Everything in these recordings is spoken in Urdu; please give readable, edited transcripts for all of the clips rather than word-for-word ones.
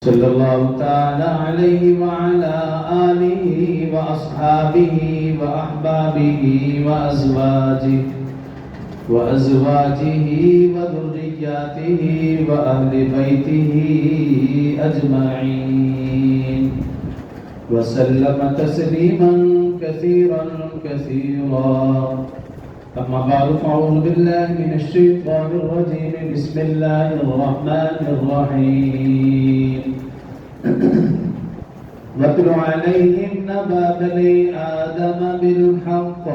صلی اللہ تعالی علیہ وعلا آلہ واصحابہ واحبابہ وازواجہ وذریاتہ واہل بیتہ اجمعین وسلم تسلیما کثیرا کثیرا اما بعد فاعوذ باللہ من الشیطان الرجیم بسم اللہ الرحمن الرحیم واتل علیہم نبأ بنی آدم بالحق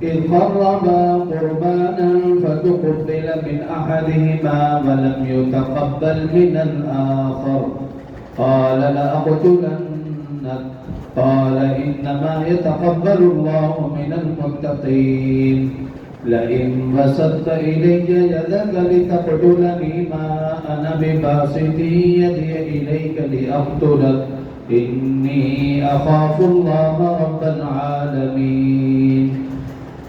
إذ قربا قربانا فتقبل من أحدهما ولم يتقبل من الآخر قال لأقتلنك قال إنما يتقبل الله من المتقين لئن بسطت إلي يدك لتقتلني ما أنا بباسط يدي إليك لأقتلك إني أخاف الله رب العالمين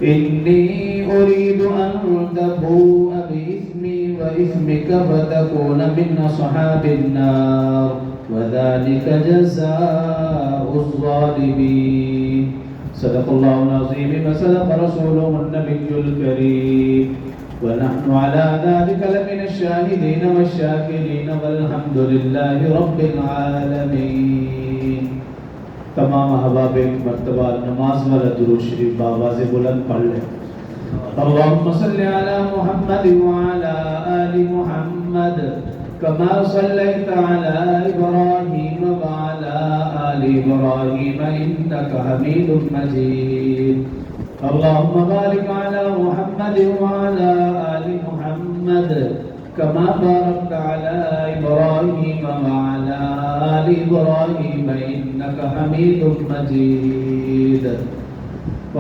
إني أريد أن تبوء بإثمي وإثمك فتكون من أصحاب النار وذلك جزاء الظالمين صدق الله العظيم وصدق رسوله النبي الكريم ونحن على ذلك لمن الشاهدين والشاكرين والحمد لله رب العالمين. تمام احباب ایک مرتبہ نماز والا درود شریف بآواز بلند پڑھ لیں. اللهم صل على محمد وعلى آل محمد كما صليت على إبراهيم وعلى آل إبراهيم إنك حميد مجيد. اللهم بارك على محمد وعلى آل محمد كما باركت على إبراهيم وعلى آل إبراهيم إنك حميد مجيد.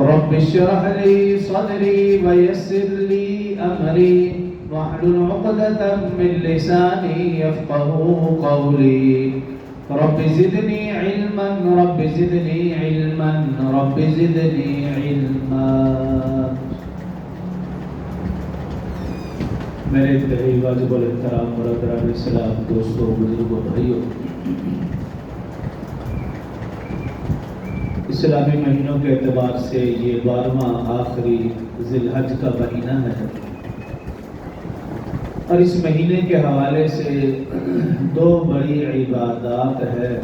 رب اشرح لي صدري ويسر لي أمري واحلل عقدة من لساني يفقهوا قولي. رب زدني علما رب زدني علما رب زدني علما. میرے انتہائی واجب الاحترام برادران اسلام، دوستوں، بزرگوں، بھائیوں، اسلامی مہینوں کے اعتبار سے یہ 12واں آخری ذی الحج کا مہینہ ہے، اور اس مہینے کے حوالے سے دو بڑی عبادات ہے.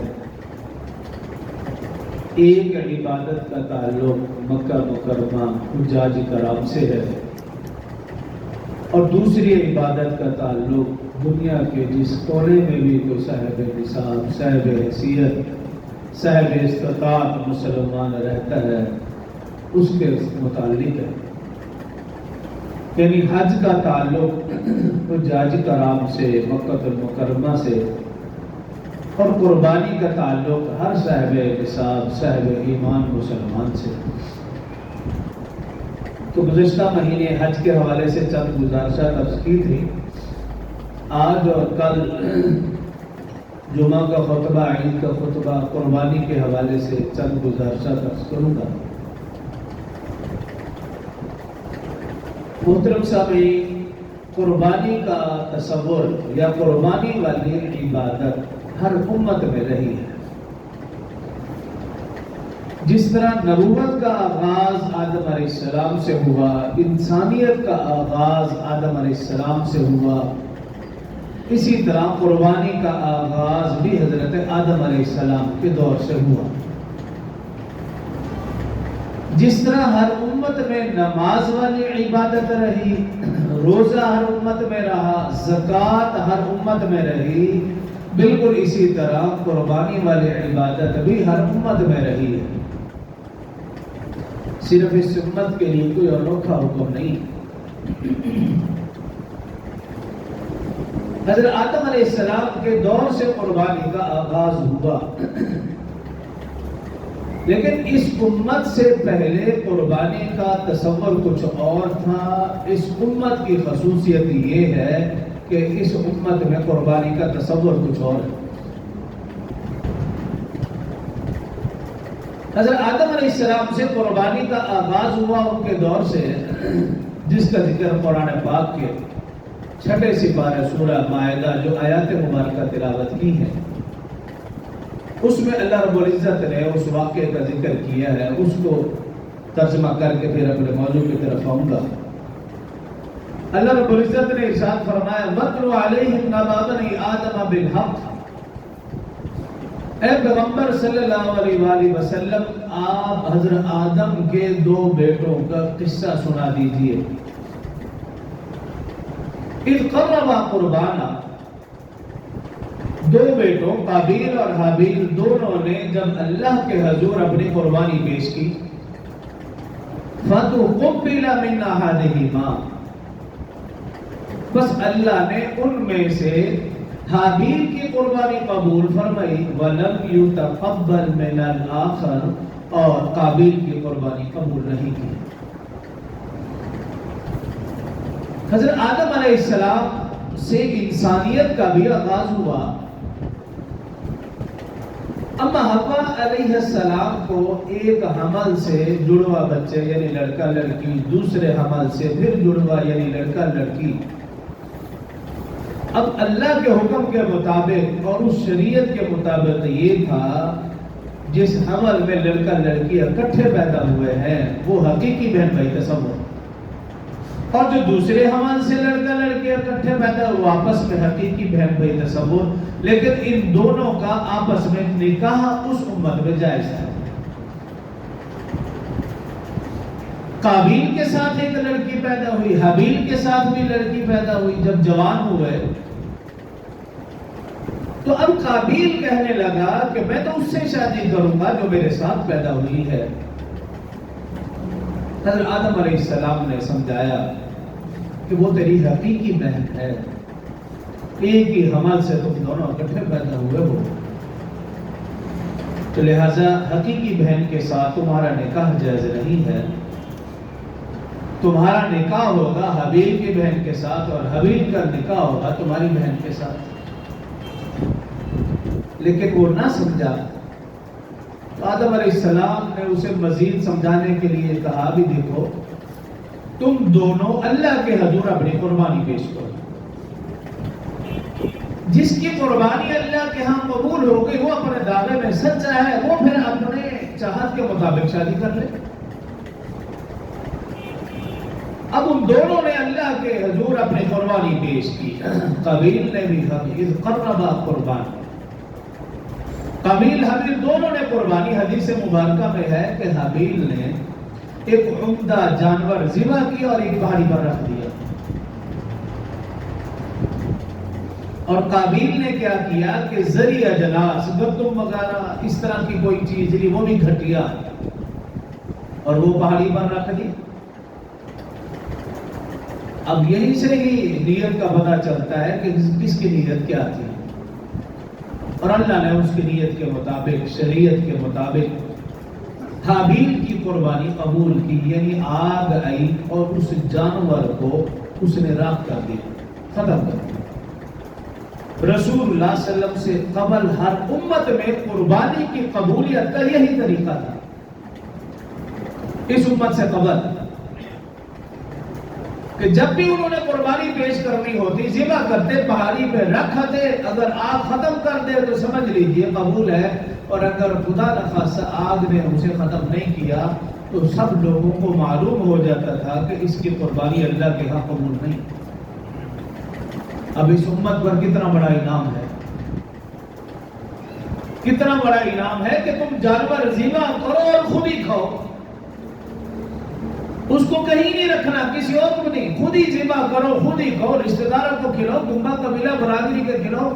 ایک عبادت کا تعلق مکہ مکرمہ حجاج کرام سے ہے، اور دوسری عبادت کا تعلق دنیا کے جس کونے میں بھی کوئی صاحب نصاب، صاحب حیثیت، صاحب استطاعت مسلمان رہتا ہے اس کے متعلق ہے. یعنی حج کا تعلق حجاج کرام سے، مکہ المکرمہ سے، اور قربانی کا تعلق ہر صاحب نصاب، صاحب ایمان مسلمان سے. تو گزشتہ مہینے حج کے حوالے سے چند گزارشات عرض کی تھی. آج اور کل جمعہ کا خطبہ، عید کا خطبہ، قربانی کے حوالے سے چند گزارشات عرض کروں گا. محترم سامعین، قربانی کا تصور یا قربانی والی عبادت ہر امت میں رہی ہے. جس طرح نبوت کا آغاز آدم علیہ السلام سے ہوا، انسانیت کا آغاز آدم علیہ السلام سے ہوا، اسی طرح قربانی کا آغاز بھی حضرت آدم علیہ السلام کے دور سے ہوا. جس طرح ہر امت میں نماز والی عبادت رہی، روزہ ہر امت میں رہا، زکوٰۃ ہر امت میں رہی، بالکل اسی طرح قربانی والی عبادت بھی ہر امت میں رہی ہے. صرف اس امت کے لیے کوئی انوکھا حکم نہیں. حضرت آدم علیہ السلام کے دور سے قربانی کا آغاز ہوا، لیکن اس امت سے پہلے قربانی کا تصور کچھ اور تھا. اس امت کی خصوصیت یہ ہے کہ اس امت میں قربانی کا تصور کچھ اور ہے. حضرت آدم علیہ السلام سے قربانی کا آغاز ہوا ان کے دور سے، جس کا ذکر قرآن پاک کے 6 سپارہ سورہ مائدہ جو آیات مبارکہ تلاوت کی ہے اس میں اللہ رب العزت نے اس واقعے کا ذکر کیا ہے، اس کو ترجمہ کر کے پھر اپنے موضوع کی طرف آؤں گا۔ اللہ رب العزت نے ارشاد فرمایا وَاتْلُ عَلَيْهِمْ نَبَأَ بَنِي آدَمَ بِالْحَقِّ، اے پیغمبر صلی اللہ علیہ وآلہ وسلم آپ حضرت آدم کے 2 بیٹوں کا قصہ سنا دیجئے۔ اِذْ قَرَّبَا قُرْبَانًا، 2 بیٹوں قابیل اور حابیل دونوں نے جب اللہ کے حضور اپنی قربانی پیش کی، فَتُقُبِّلَ مِنْ أَحَدِهِمَا، بس اللہ نے ان میں سے حابیل کی قربانی قبول فرمائی، وَلَمْ يُتَقَبَّلْ مِنَ الْآخَرِ، اور قابیل کی قربانی قبول نہیں کی۔ حضرت آدم علیہ السلام سے انسانیت کا بھی آغاز ہوا۔ اما حوا علیہ السلام کو ایک حمل سے جڑوا بچے یعنی لڑکا لڑکی، دوسرے حمل سے پھر جڑوا یعنی لڑکا لڑکی۔ اب اللہ کے حکم کے مطابق اور اس شریعت کے مطابق یہ تھا جس حمل میں لڑکا لڑکی اکٹھے پیدا ہوئے ہیں وہ حقیقی بہن بھائی تصور، اور جو دوسرے حمل سے لڑکا لڑکی اکٹھے پیدا ہوئے آپس میں حقیقی بہن بھائی تصور، لیکن ان دونوں کا آپس میں نکاح اس امت میں جائز ہے۔ قابیل کے ساتھ ایک لڑکی پیدا ہوئی، حابیل کے ساتھ بھی لڑکی پیدا ہوئی۔ جب جوان ہوئے تو اب قابیل کہنے لگا کہ میں تو اس سے شادی کروں گا جو میرے ساتھ پیدا ہوئی ہے۔ حضرت آدم علیہ السلام نے سمجھایا کہ وہ تیری حقیقی بہن ہے، ایک ہی حمل سے تم دونوں اکٹھے پیدا ہوئے ہو، تو لہذا حقیقی بہن کے ساتھ تمہارا نکاح جائز نہیں ہے۔ تمہارا نکاح ہوگا حابیل کی بہن کے ساتھ اور حابیل کا نکاح ہوگا تمہاری بہن کے ساتھ۔ لیکن وہ نہ سمجھا، تو آدم علیہ السلام نے اسے مزید سمجھانے کے لیے کہا بھی دیکھو تم دونوں اللہ کے حضور اپنی قربانی پیش کرو، جس کی قربانی اللہ کے ہاں قبول ہو گئی وہ اپنے دعوے میں سچا ہے، وہ پھر اپنے چاہت کے مطابق شادی کر لے۔ اب ان دونوں نے اللہ کے حضور اپنی قربانی پیش کی۔ قابیل نے بھی اذ قربا قربان، قابیل حابیل دونوں نے قربانی۔ حدیث مبارکہ میں ہے کہ حابیل نے ایک عمدہ جانور ذبح کیا اور ایک پہاڑی پر رکھ دیا، اور قابیل نے کیا کیا کہ ذریعہ جلاس گندم وغیرہ اس طرح کی کوئی چیز لی، وہ بھی گھٹیا اور وہ پہاڑی پر رکھ دی۔ اب یہی سے ہی نیت کا پتہ چلتا ہے کہ کس کی نیت کیا تھی، اور اللہ نے اس کی نیت کے مطابق شریعت کے مطابق حابیل کی قربانی قبول کی، یعنی آگ آئی اور اس جانور کو اس نے راکھ کر دیا، ختم کر دیا۔ رسول اللہ صلی اللہ علیہ وسلم سے قبل ہر امت میں قربانی کی قبولیت کا یہی طریقہ تھا۔ اس امت سے قبل کہ جب بھی انہوں نے قربانی پیش کرنی ہوتی ذبح کرتے، پہاڑی پہ رکھتے، اگر آگ ختم کر دے تو سمجھ لیجئے قبول ہے، اور اگر خدا نخواستہ آگ نے اسے ختم نہیں کیا تو سب لوگوں کو معلوم ہو جاتا تھا کہ اس کی قربانی اللہ کے ہاں قبول نہیں۔ اب اس امت پر کتنا بڑا انعام ہے، کتنا بڑا انعام ہے کہ تم جانور ذبح کرو اور خود ہی کھاؤ، اس کو کہیں نہیں رکھنا، کسی اور کو نہیں، خود ہی ذبح کرو، خود ہی کھاؤ، رشتہ داروں کو کھلاؤ، گنبا قبیلہ برادری کے کھلاؤ۔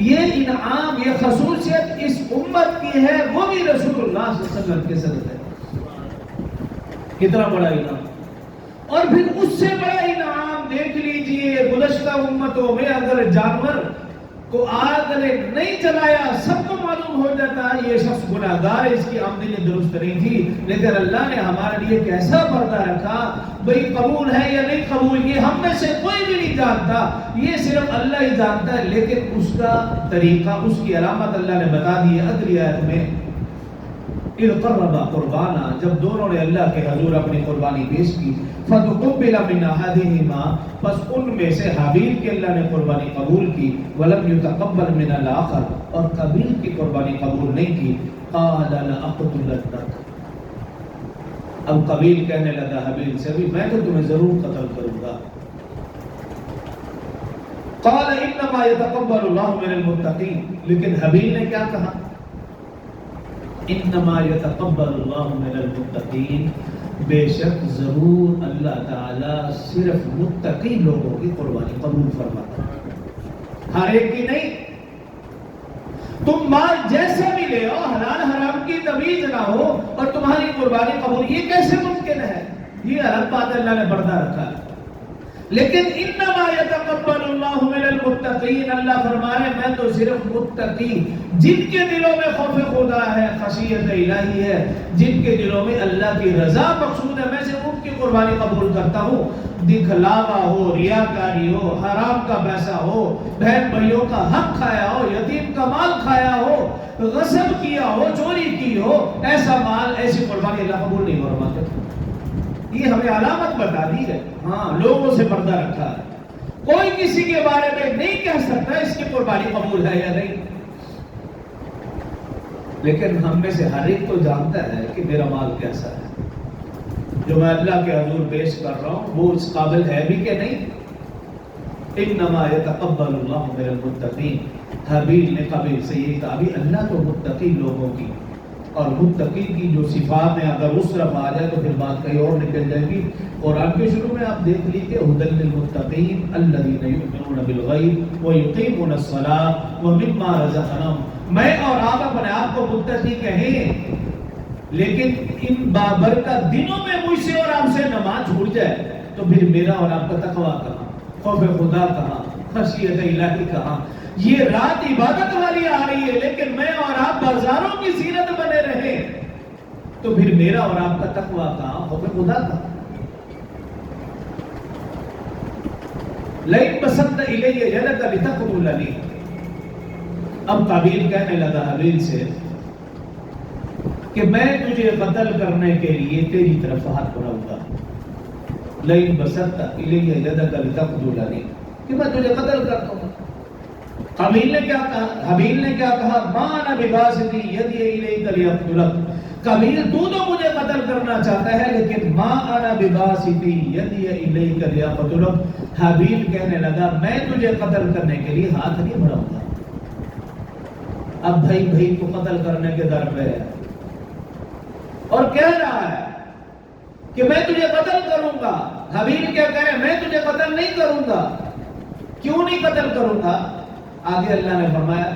یہ انعام، یہ خصوصیت اس امت کی ہے، وہ بھی رسول اللہ صلی اللہ علیہ وسلم کے صدقے ہے۔ کتنا بڑا انعام۔ اور پھر اس سے بڑا انعام دیکھ لیجئے، گزشتہ امتوں میں اگر جانور کو آگ نے نہیں جلایا سب کو معلوم ہو جاتا ہے یہ شخص گناہگار ہے، اس کی آمدنی درست نہیں تھی، لیکن اللہ نے ہمارے لیے کیسا پردہ رکھا، بھئی قبول ہے یا نہیں قبول یہ ہم میں سے کوئی بھی نہیں جانتا، یہ صرف اللہ ہی جانتا ہے، لیکن اس کا طریقہ، اس کی علامت اللہ نے بتا دی ہے اگلی آیت میں اذ قربا قربانا، جب دونوں نے اللہ کے حضور اپنی قربانی پیش کی، فتقبل من احدہما، پس ان میں سے حابیل کی اللہ نے قربانی قبول کی، ولم یتقبل من الاخر، اور قابیل کی قربانی قبول نہیں کی، قال لاقتلنک، اب قابیل کہنے لگا حابیل سے بھی میں تو تمہیں ضرور قتل کروں گا۔ قال انما يتقبل الله من المتقین، لیکن حابیل نے کیا کہا؟ انما يتقبل الله من المتقین، بے شک ضرور اللہ تعالی صرف متقی لوگوں کی قربانی قبول فرماتا ہے، ہر ایک کی نہیں۔ تم مال جیسے بھی لے آؤ، حلال حرام کی تمیز نہ ہو اور تمہاری قربانی قبول، یہ کیسے ممکن ہے؟ یہ الگ بات اللہ نے پردہ رکھا ہے۔ لیکن انما یتقبل اللہ من المتقین، اللہ فرما رہے میں تو صرف متقی، جن کے دلوں میں خوف خدا ہے، خشیت الہی ہے، جن کے دلوں میں اللہ کی رضا مقصود ہے، میں صرف ان کی قربانی قبول کرتا ہوں۔ دکھلاوا ہو، ریاکاری ہو، حرام کا پیسہ ہو، بہن بھائیوں کا حق کھایا ہو، یتیم کا مال کھایا ہو، غصب کیا ہو، چوری کی ہو، ایسا مال، ایسی قربانی اللہ قبول نہیں فرماتے۔ یہ ہمیں علامت بتا دی ہے، ہاں لوگوں سے پردہ رکھا ہے، کوئی کسی کے بارے میں نہیں کہہ سکتا اس کی قربانی قبول ہے یا نہیں، لیکن ہم میں سے ہر ایک تو جانتا ہے کہ میرا مال کیسا ہے، جو میں اللہ کے حضور پیش کر رہا ہوں وہ اس قابل ہے بھی کہ نہیں۔ انما یتقبل اللہ من المتقین، حابیل نے قابیل سے یہ کہا بھی اللہ تو متقی لوگوں کی، اور متقی کی جو صفات ہیں اگر اس طرف آ جائے تو پھر بات کہیں اور نکل جائے گی۔ قرآن کے شروع میں آپ دیکھ لیجیے ھدی للمتقین الذین یؤمنون بالغیب ویقیمون الصلاۃ ومما رزقناہم، میں اور آپ اپنے آپ کو متقی کہیں، لیکن ان بابرکت دنوں میں مجھ سے اور آپ سے نماز چھوٹ جائے تو پھر میرا اور آپ کا تقویٰ کہاں، خوف خدا کہاں، خشیت الہی کہاں؟ یہ رات عبادت والی آ رہی ہے لیکن میں اور آپ بازاروں کی زینت بنے رہے تو پھر میرا اور آپ کا تقویٰ کہاں، خوف خدا کہاں؟ لئن بسطت الی یدک لتقتلنی، اب قابیل کہنے لگا حابیل سے کہ میں تجھے قتل کرنے کے لیے تیری طرف ہاتھ بڑھاؤں گا، لئن بسطت الی یدک لتقتلنی، کہ میں تجھے قتل کر دوں گا۔ قابیل نے کیا کہا؟ حابیل نے کیا کہا؟ ما انا بباسط یدی الیک لیقتلک، قابیل تو مجھے قتل کرنا چاہتا ہے لیکن ما انا بباسط یدی الیک لیقتلک، حابیل کہنے لگا میں تجھے قتل کرنے کے لیے ہاتھ نہیں بڑھاؤں گا۔ اب بھائی بھائی کو قتل کرنے کے در پہ ہے اور کہہ رہا ہے کہ میں تجھے قتل کروں گا۔ حابیل کیا کہہ رہے میں تجھے قتل نہیں کروں گا۔ کیوں نہیں قتل کروں گا؟ آگے اللہ نے فرمایا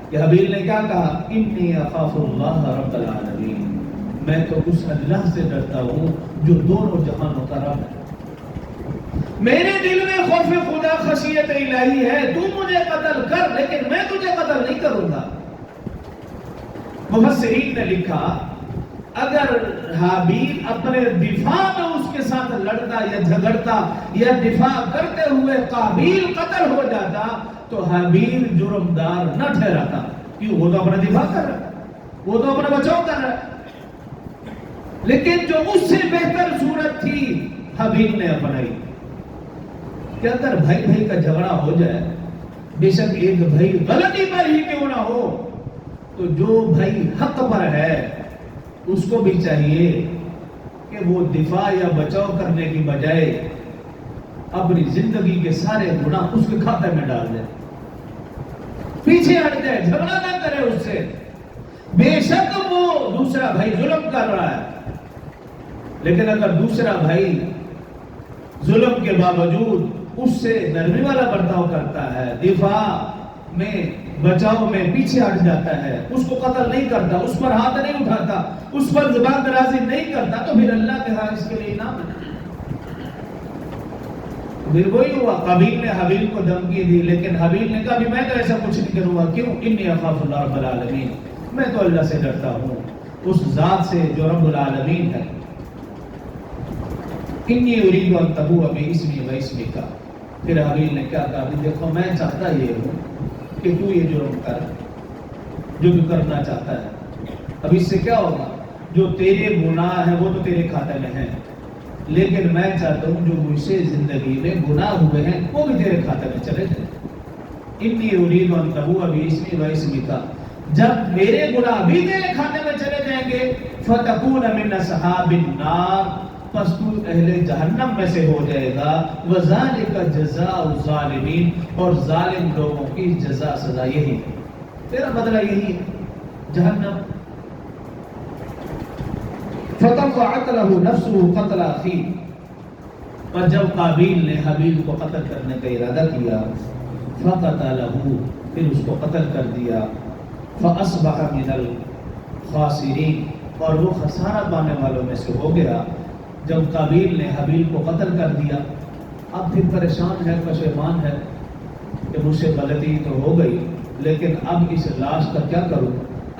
کہ حابیل نے کیا کہا؟ انی اخاف اللہ رب العالمین، میں تو اس اللہ سے ڈرتا ہوں جو دونوں جہانوں کا رب ہے، میرے دل میں خوف خدا خشیت الہی ہے، تو مجھے قتل کر لیکن میں تجھے قتل نہیں کروں گا۔ مفسرین نے لکھا اگر حابیل اپنے دفاع میں اس کے ساتھ لڑتا یا جھگڑتا یا دفاع کرتے ہوئے قابیل قتل ہو جاتا تو حابیل جرمدار نہ ٹھہراتا، کیوں؟ وہ تو اپنا دفاع کر رہا ہے، وہ تو اپنا بچاؤ کر رہا ہے، لیکن جو اس سے بہتر صورت تھی حابیل نے اپنائی کہ اگر بھائی بھائی کا جھگڑا ہو جائے، بے شک ایک بھائی غلطی پر ہی کیوں نہ ہو، تو جو بھائی حق پر ہے اس کو بھی چاہیے کہ وہ دفاع یا بچاؤ کرنے کی بجائے اپنی زندگی کے سارے گناہ اس کے کھاتے میں ڈال دے، پیچھے ہٹ جائے، جھگڑا نہ کرے اس سے۔ بے شک وہ دوسرا بھائی ظلم کر رہا ہے، لیکن اگر دوسرا بھائی ظلم کے باوجود اس سے نرمی والا برتاؤ کرتا ہے، دفاع میں بچاؤ میں پیچھے ہٹ جاتا ہے، اس کو قتل نہیں کرتا، اس پر ہاتھ نہیں اٹھاتا، اس پر زبان درازی نہیں کرتا، تو پھر اللہ کے ہاں اس کے لیے انعام ہے۔ پھر وہی ہوا، قابیل نے حابیل کو دھمکی دی لیکن حابیل نے کہا بھی میں تو ایسا کچھ نہیں کروں گا، کیوں؟ انی اخاف اللہ رب العالمین، میں تو اللہ سے ڈرتا ہوں، اس ذات سے جو رب العالمین ہے۔ انی ارید ان تبوء باسمی و اسمک، پھر حابیل نے کیا کہا؟ دیکھو میں چاہتا یہ ہوں کہ تو یہ جرم کر جو تو کرنا چاہتا ہے، اب اس سے کیا ہوگا؟ جو تیرے گناہ ہیں وہ تو تیرے کھاتے میں ہیں، لیکن میں چاہتا ہوں جو مجھ سے زندگی میں گناہ ہوئے ہیں وہ بھی تیرے کھاتے میں چلے جائیں۔ انی ارید ان تبوء باسمی و اسمک، جب میرے گناہ بھی تیرے کھاتے میں چلے جائیں گے، فتکون من اصحاب النار، پس تو اہل جہنم میں سے ہو جائے گا، وذالک جزاء الظالمین، اور ظالم لوگوں کی جزا سزا یہی ہے، تیرا بدلہ یہی ہے جہنم۔ فطوعت له نفسه قتل اخیہ، اور جب قابیل نے حابیل کو قتل کرنے کا ارادہ کیا، فقتلہ، پھر اس کو قتل کر دیا، فاصبح من الخاسرین، اور وہ خسارہ پانے والوں میں سے ہو گیا۔ جب قابیل نے حابیل کو قتل کر دیا، اب پھر پریشان ہے، پشیمان ہے کہ مجھ سے غلطی تو ہو گئی، لیکن اب اس لاش کا کیا کروں؟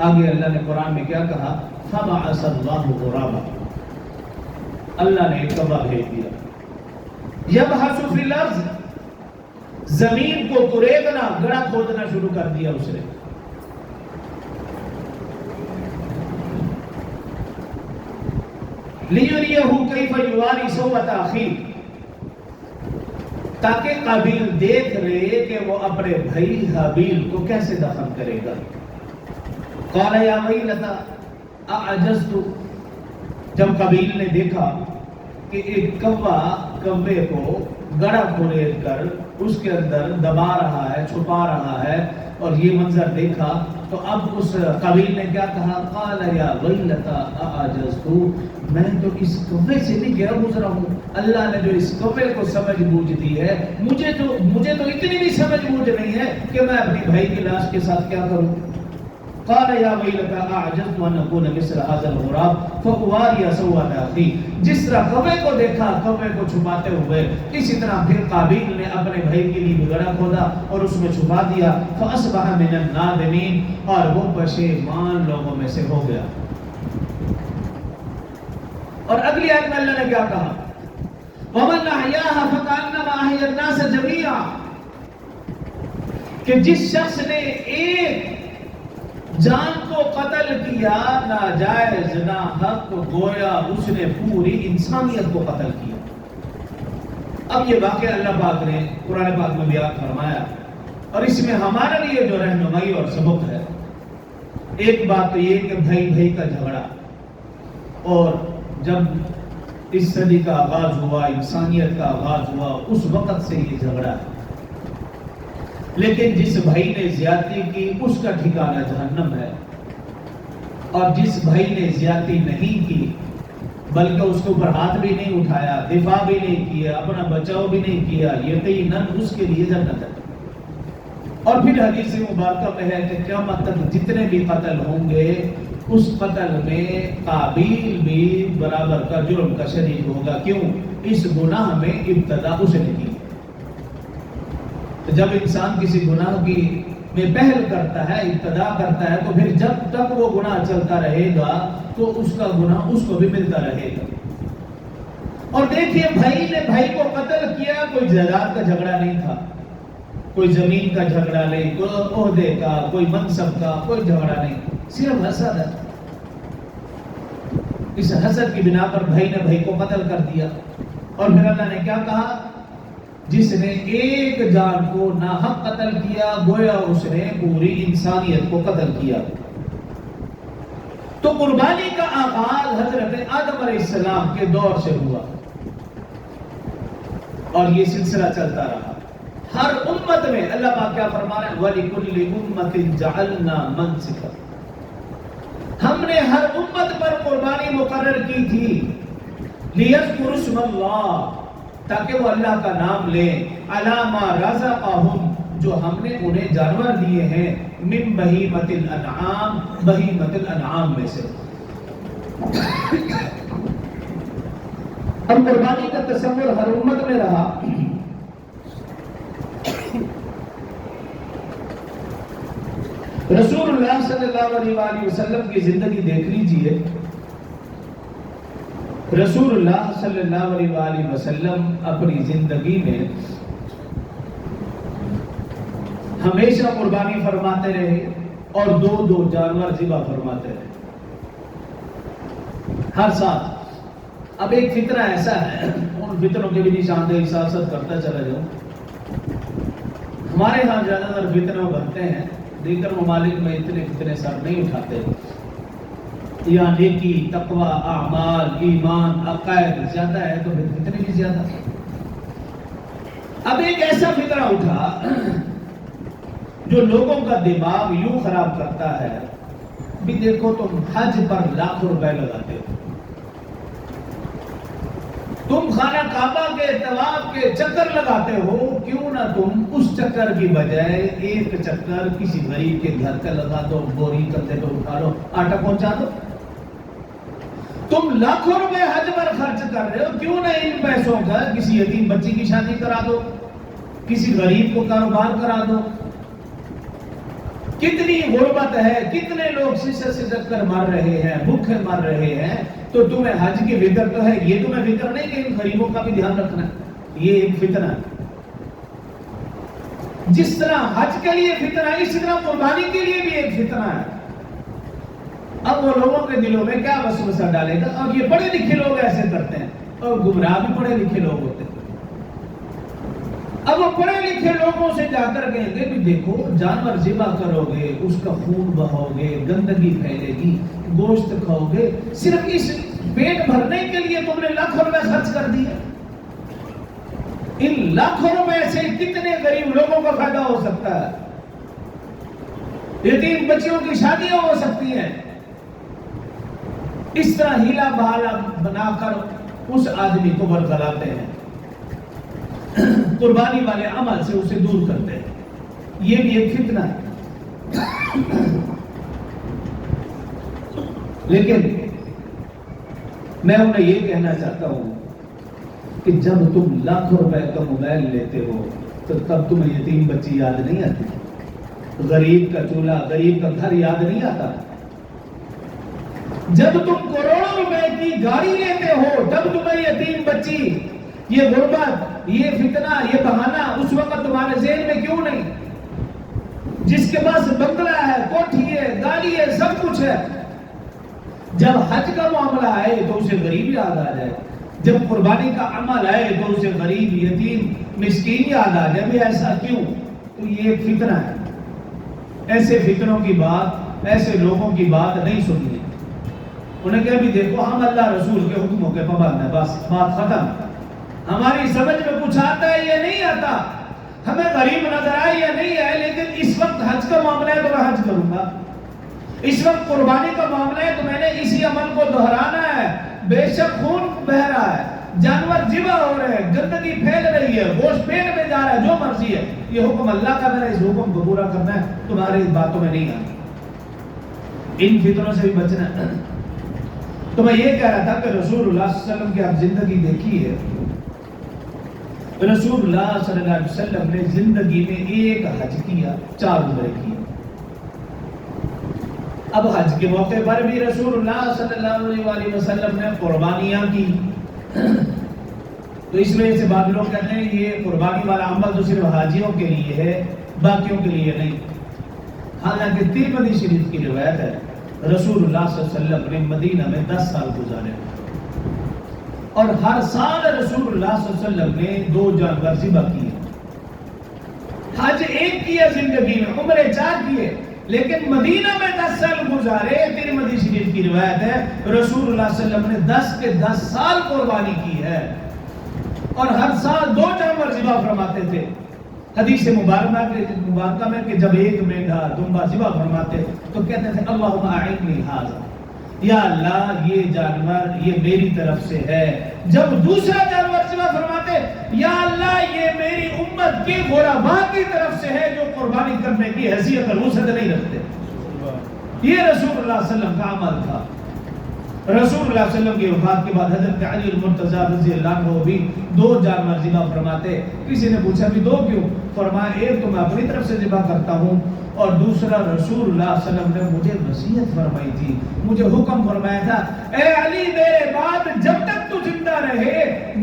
آگے اللہ نے قرآن میں کیا کہا؟ فبعث اللہ غرابا، اللہ نے ایک کبا بھیج دیا، یبحث فی الارض، زمین کو کریدنا، گڑھا کھودنا شروع کر دیا اس نے۔ لیریہ کیف یواری سوءۃ اخیہ، تاکہ قابیل دیکھ لے کہ وہ اپنے بھائی حابیل کو کیسے دفن کرے گا۔ قال یا ویلتى اعجزت، جب قابیل نے دیکھا کہ ایک کوے کو گڑھا کھود کر اس کے اندر دبا رہا ہے، چھپا رہا ہے، اور یہ منظر دیکھا تو اب اس قابیل نے کیا کہا؟ قال یا ویلتى اعجزت، میں تو اس کوے سے بھی گیا گزرا ہوں، اللہ نے جو اس کوے کو سمجھ بوجھ دی ہے، مجھے تو اتنی بھی سمجھ بوجھ نہیں ہے کہ میں اپنی بھائی کی لاش کے ساتھ کیا کروں۔ قال یا ویلتى اعجزت ان اکون مثل هذا الغراب فاواری سوءۃ اخی، جس طرح کوے کو دیکھا، کوے کو چھپاتے ہوئے، اسی طرح پھر قابیل نے اپنے بھائی کے لیے گڑھا کھودا اور اس میں چھپا دیا، فاصبح من النادمین، اور وہ پشیمان لوگوں میں سے ہو گیا۔ اور اگلی آیت میں اللہ نے کیا کہا؟ وَمَنْ أَحْيَاهَا فَكَأَنَّمَا أَحْيَا النَّاسَ جَمِيعًا، کہ جس شخص نے ایک جان کو قتل کیا ناجائز ناحق، گویا اس نے پوری انسانیت کو قتل کیا۔ اب یہ واقعہ اللہ پاک نے قرآن پاک میں بیان فرمایا، اور اس میں ہمارے لیے جو رہنمائی اور سبق ہے، ایک بات تو یہ کہ بھائی کا جھگڑا، اور جب اس صدی کا آغاز ہوا، انسانیت کا آغاز ہوا، اس وقت سے یہ جھگڑا ہے، لیکن جس بھائی نے زیادتی کی اس کا ٹھکانہ جہنم ہے، اور جس بھائی نے زیادتی نہیں کی بلکہ اس کے اوپر ہاتھ بھی نہیں اٹھایا، دفاع بھی نہیں کیا، اپنا بچاؤ بھی نہیں کیا، یقیناً اس کے لیے جنت ہے۔ اور پھر حدیث مبارکہ میں ہے کہ قیامت تک جتنے بھی قتل ہوں گے، اس قتل میں قابیل بھی برابر کا جرم کا شریک ہوگا۔ کیوں؟ اس گناہ میں ابتدا اس نے کی۔ جب انسان کسی گناہ کی میں پہل کرتا ہے، ابتدا کرتا ہے، تو پھر جب تک وہ گناہ چلتا رہے گا تو اس کا گناہ اس کو بھی ملتا رہے گا۔ اور دیکھیے، بھائی نے بھائی کو قتل کیا، کوئی جائیداد کا جھگڑا نہیں تھا، کوئی زمین کا جھگڑا نہیں، کوئی عہدے کا، کوئی منصب کا کوئی جھگڑا نہیں، صرف حسد ہے۔ اس حسد کی بنا پر بھائی نے بھائی کو قتل کر دیا، اور پھر اللہ نے کیا کہا؟ جس نے ایک جان کو ناحق قتل کیا، گویا اس نے پوری انسانیت کو قتل کیا۔ تو قربانی کا آغاز حضرت آدم علیہ السلام کے دور سے ہوا، اور یہ سلسلہ چلتا رہا۔ ہر امت میں اللہ پاک کیا فرما رہے ہیں؟ وَلِكُلِّ أُمَّةٍ جَعَلْنَا مَنْسِكًا، ہم نے ہر امت پر قربانی مقرر کی تھی، لِيَذْكُرُوا اسْمَ اللَّهِ، تاکہ وہ اللہ کا نام لیں، عَلَىٰ مَا رَزَقَهُمْ، جو ہم نے انہیں جانور دیے ہیں، مِن بَهِیمَةِ الْأَنْعَامِ، بہیمۃ الانعام میں سے۔ اب قربانی کا تصور ہر امت میں رہا۔ رسول اللہ صلی اللہ علیہ وآلہ وسلم کی زندگی دیکھ لیجئے۔ رسول اللہ صلی اللہ علیہ وآلہ وسلم اپنی زندگی میں ہمیشہ قربانی فرماتے رہے، اور دو جانور ذبح فرماتے رہے۔ ہر سال. اب ایک فتنہ ایسا ہے، ان فتنوں کے بھی نشاندہی ساتھ ساتھ کرتا چلا جاؤں. ہمارے ہاں زیادہ تر فتنہ بنتے ہیں، دیگر ممالک میں اتنے فتنے سر نہیں اٹھاتے. یہاں نیکی، تقوی، اعمال، ایمان، عقائد زیادہ ہے تو پھر فتنے بھی زیادہ. اب ایک ایسا فتنہ اٹھا جو لوگوں کا دماغ یوں خراب کرتا ہے بھی دیکھو تم حج پر لاکھوں روپے لگاتے ہو، تم خانہ کعبہ کے طواف کے چکر لگاتے ہو، کیوں نہ تم اس چکر کی بجائے ایک چکر کسی غریب کے گھر کا لگا دو، بوری کندھے پہ اٹھا لو، آٹا پہنچا دو. تم لاکھوں روپے حج پر خرچ کر رہے ہو، کیوں نہ ان پیسوں کا کسی یتیم بچی کی شادی کرا دو، کسی غریب کو کاروبار کرا دو. کتنی غربت ہے، کتنے لوگ سسک کر مر رہے ہیں، بھوکے مر رہے ہیں، تو تمہیں حج کی فکر تو ہے، یہ تمہیں فکر نہیں کہ ان غریبوں کا بھی دھیان رکھنا. یہ ایک فتنہ ہے. جس طرح حج کے لیے فتنہ ہے، اسی طرح قربانی کے لیے بھی ایک فتنہ ہے. اب وہ لوگوں کے دلوں میں کیا وسوسہ ڈالے گا؟ اور یہ پڑھے لکھے لوگ ایسے کرتے ہیں، اور گمراہ بھی پڑھے لکھے لوگ ہوتے ہیں. اب وہ پڑھے لکھے لوگوں سے جا کر کہیں گے بھی دیکھو جانور ذبح کرو گے، اس کا خون بہاؤ گے، گندگی پھیلے گی، گوشت کھاؤ گے، صرف اس پیٹ بھرنے کے لیے تم نے لاکھوں روپے خرچ کر دیے. ان لاکھوں روپے سے کتنے غریب لوگوں کا فائدہ ہو سکتا ہے، یتیم بچیوں کی شادیاں ہو سکتی ہیں. اس طرح ہیلا بہالا بنا کر اس آدمی کو برگلاتے ہیں، قربانی والے عمل سے اسے دور کرتے ہیں. یہ بھی ایک فتنہ ہے. لیکن میں انہیں یہ کہنا چاہتا ہوں کہ جب تم لاکھوں روپے کا موبائل لیتے ہو تو تب تمہیں یتیم بچی یاد نہیں آتی، غریب کا چولہا، غریب کا گھر یاد نہیں آتا. جب تم کروڑوں روپے کی گاڑی لیتے ہو تب تمہیں یتیم بچی، یہ غربت، یہ فتنہ، یہ بہانہ اس وقت تمہارے ذہن میں کیوں نہیں؟ جس کے پاس بنگلہ ہے، کوٹھی ہے، گاڑی ہے، سب کچھ ہے، جب حج کا معاملہ آئے تو اسے غریب یاد آ جائے، جب قربانی کا عمل آئے تو اسے غریب، یتیم، مسکین یاد آ جائے. بھی ایسا کیوں؟ تو یہ ایک فتنہ ہے. ایسے فتنوں کی بات، ایسے لوگوں کی بات نہیں سنی. انہیں کہا بھی دیکھو ہم اللہ رسول کے حکموں کے پابند ہیں، بس بات ختم. ہماری سمجھ میں کچھ آتا ہے یا نہیں آتا، ہمیں غریب نظر آئے یا نہیں آئے، لیکن اس وقت حج کا معاملہ ہے تو میں حج کروں گا. اس وقت قربانی کا معاملہ ہے تو میں نے اسی عمل کو دہرانا ہے. بے شک خون بہ رہا ہے، جانور ذبح ہو رہے ہیں، گندگی پھیل رہی ہے، گوشت پیٹ میں جا رہا ہے، جو مرضی ہے، یہ حکم اللہ کا، میں نے اس حکم کو پورا کرنا ہے، تمہاری باتوں میں نہیں آنا. ان فتنوں سے بھی بچنا ہے. تو میں یہ کہہ رہا تھا کہ رسول اللہ صلی اللہ علیہ وسلم کی آپ زندگی دیکھیے. رسول اللہ صلی اللہ علیہ وسلم نے زندگی میں ایک حج کیا، 4 عمرے کیے. اب حج کے موقع پر بھی رسول اللہ صلی اللہ علیہ وسلم نے قربانیاں کی. تو اس وجہ سے بعض لوگ کہتے ہیں یہ قربانی والا عمل تو صرف حاجیوں کے لیے ہے، باقیوں کے لیے نہیں. حالانکہ ترمذی شریف کی روایت ہے رسول اللہ صلی اللہ علیہ وسلم نے مدینہ میں 10 سال گزارے اور ہر سال رسول اللہ صلی اللہ علیہ وسلم نے 2 جانور ذبح کیے. حج ایک کیا زندگی میں، عمرے 4 کیے، لیکن مدینہ میں 10 سال گزارے. ترمذی شریف کی روایت ہے رسول اللہ صلی اللہ علیہ وسلم نے 10 کے 10 سال قربانی کی ہے اور ہر سال 2 جانور ذبح فرماتے تھے. حدیث مبارکہ میں کہ جب ایک مینڈھا دمبا ذبح فرماتے تو کہتے تھے اللہم اعنی ھذا، یا اللہ یہ جانور یہ میری طرف سے ہے. جب دوسرا جانور ذبح فرماتے یا اللہ یہ میری امت کے غرباء کی طرف سے ہے جو قربانی کرنے کی حیثیت اور وسعت نہیں رکھتے. یہ رسول اللہ صلی اللہ علیہ وسلم کا عمل تھا. رسول اللہ صلی اللہ علیہ وسلم کی وفات کے بعد حضرت علی المرتضی رضی اللہ عنہ بھی 2 جانور ذبح فرماتے. کسی نے پوچھا بھی 2 کیوں؟ فرمایا ایک تو میں اپنی طرف سے ذبح کرتا ہوں اور دوسرا رسول اللہ صلی اللہ علیہ وسلم نے مجھے نصیحت فرمائی تھی، مجھے حکم فرمایا تھا اے علی میرے بعد جب تک تو زندہ رہے